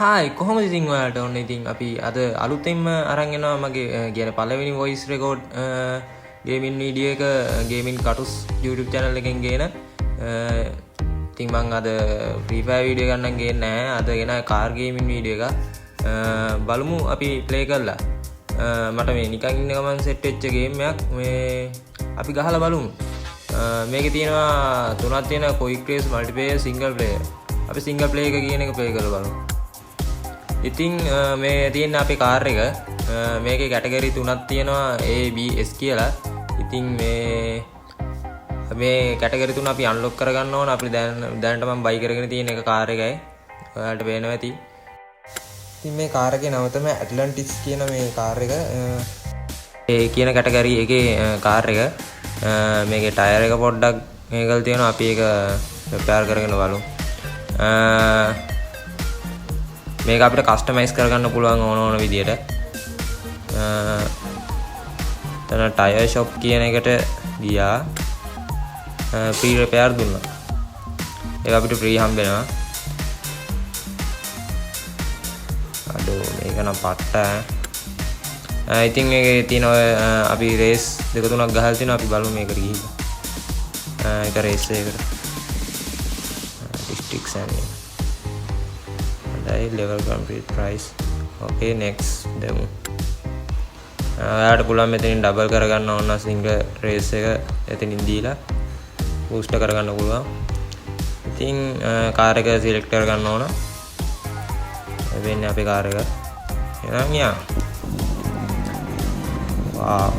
Hi කොහොමද ඉතින් ඔයාලට ඔන්න ඉතින් අපි අද අලුතෙන්ම අරන් එනවා මගේ කියන්නේ පළවෙනි වොයිස් රෙකෝඩ් ගේමින් වීඩියෝ එක ගේමින් කටුස් YouTube channel එකෙන් ගේන ඉතින් මම අද Free Fire වීඩියෝ ගන්නම් ගේන්නේ නැහැ අද ගෙන කාර් ගේමින් වීඩියෝ එක බලමු අපි ප්ලේ කරලා මට මේ නිකන් ඉන්න ගමන් සෙට් වෙච්ච ගේම් එකක් මේ අපි ගහලා බලමු මේකේ තියෙනවා තුනක් තියෙනවා quick race multiplayer single player අපි single player එක කියන එක ප්ලේ කරලා බලමු ඉතින් මේ තියෙන අපේ කාර් එක මේකේ කැටගරි තුනක් තියෙනවා A B S කියලා. ඉතින් මේ කැටගරි තුන අපි අන්ලොක් කරගන්න ඕන. අපි දැනට මම බයි කරගෙන තියෙන එක කාර් එකයි. ඔයාලට පේනවා ඇති. ඉතින් මේ කාර් එකේ නම තමයි ඇට්ලන්ටිස් කියන මේ කාර් එක. ඒ කියන කැටගරි එකේ කාර් එක. මේකේ ටයර් එක පොඩ්ඩක් මේකල් තියෙනවා. අපි ඒක රිපෙයාර් කරගෙන බලමු. මේක අපිට කස්ටමයිස් කරගන්න පුළුවන් ඕන විදියට. තන ටයර් ෂොප් කියන එකට ගියා. ෆ්‍රී රිපෙයාර් දුන්නා. ඒක අපිට ෆ්‍රී හම්බ වෙනවා. අඩෝ මේක නම් පට්ට. ඉතින් මේකේ තියෙන අපි රේස් දෙක තුනක් ගහලා තිනවා. අපි බලමු මේකට ගිහිල්ලා. ඒක රේස් එකකට. ඩිස්ට්‍රික්ට්ස් යන්නේ. level complete price okay next demo ඔයාලට පුළුවන් මෙතනින් ඩබල් කරගන්න ඕන සිංගල් රේස් එක එතනින් දීලා බූස්ට් කරගන්න පුළුවන් ඉතින් කාර් එක සිලෙක්ට් කරගන්න ඕන වෙන්නේ අපේ කාර් එක එහෙනම් යා වාව්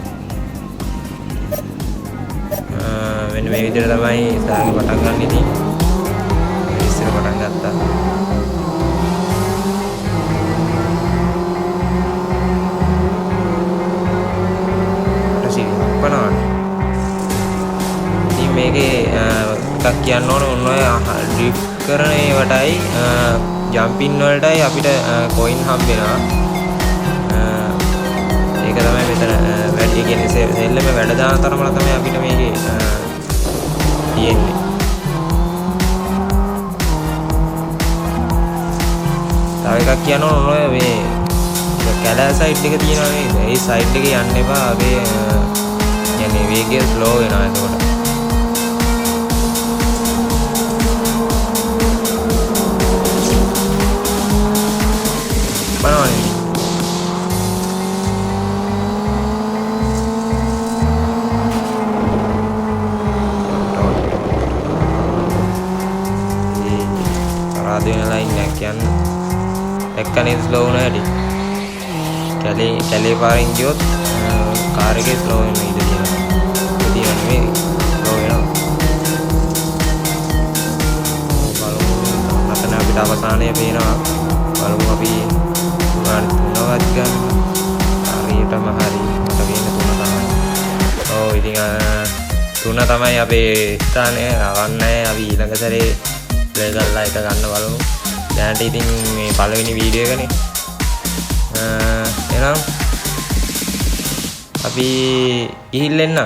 මෙන්න මේ විදිහට තමයි ඉස්සරහට පටන් ගන්න ඉතින් ඉස්සර පටන් ගත්තා මේකේ එකක් කියන්න ඕන ඔන්න ඔය ඩ්‍රිෆ්ට් කරන ඒවටයි ජම්පින් වලටයි අපිට කොයින් හම්බ වෙනවා. ඒක තමයි මෙතන වැඩි කියන්නේ සෙල්ලම වැඩ දාන තරමල තමයි අපිට මේකේ තියෙන්නේ. තව එකක් කියන්න ඕන ඔය මේ කැලෑ සයිඩ් එක තියෙනවා නේද? ඒ සයිඩ් එකේ යන්න එපා. අපේ කියන්නේ වේගය ස්ලෝ වෙනවා එතකොට. raadiyana line එකක් යන්න එක්කනේ ස්ලෝ වුණා ඇති කැලේ පාරින් ගියොත් කාර් එකේ ස්ලෝ වෙන ඉඩ තියෙනවා ඉතින් නෙමෙයි ස්ලෝ වෙනවා බලමු නැත්නම් අපිට අවසානයේ පේනවා බලමු අපි තුනවත් ගන්න හරියටම හරි මට වෙන තුන තමයි ඔව් ඉතින් තුන තමයි අපේ ස්ථානය අවන්නේ අපි ඊළඟ සැරේ ප්ලේ කරලා එක ගන්න බලමු දැනට ඉතින් මේ පළවෙනි වීඩියෝ එකනේ එහෙනම් අපි ගිහින් එන්න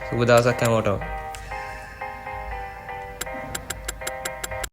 සුබ දවසක් හැමෝටම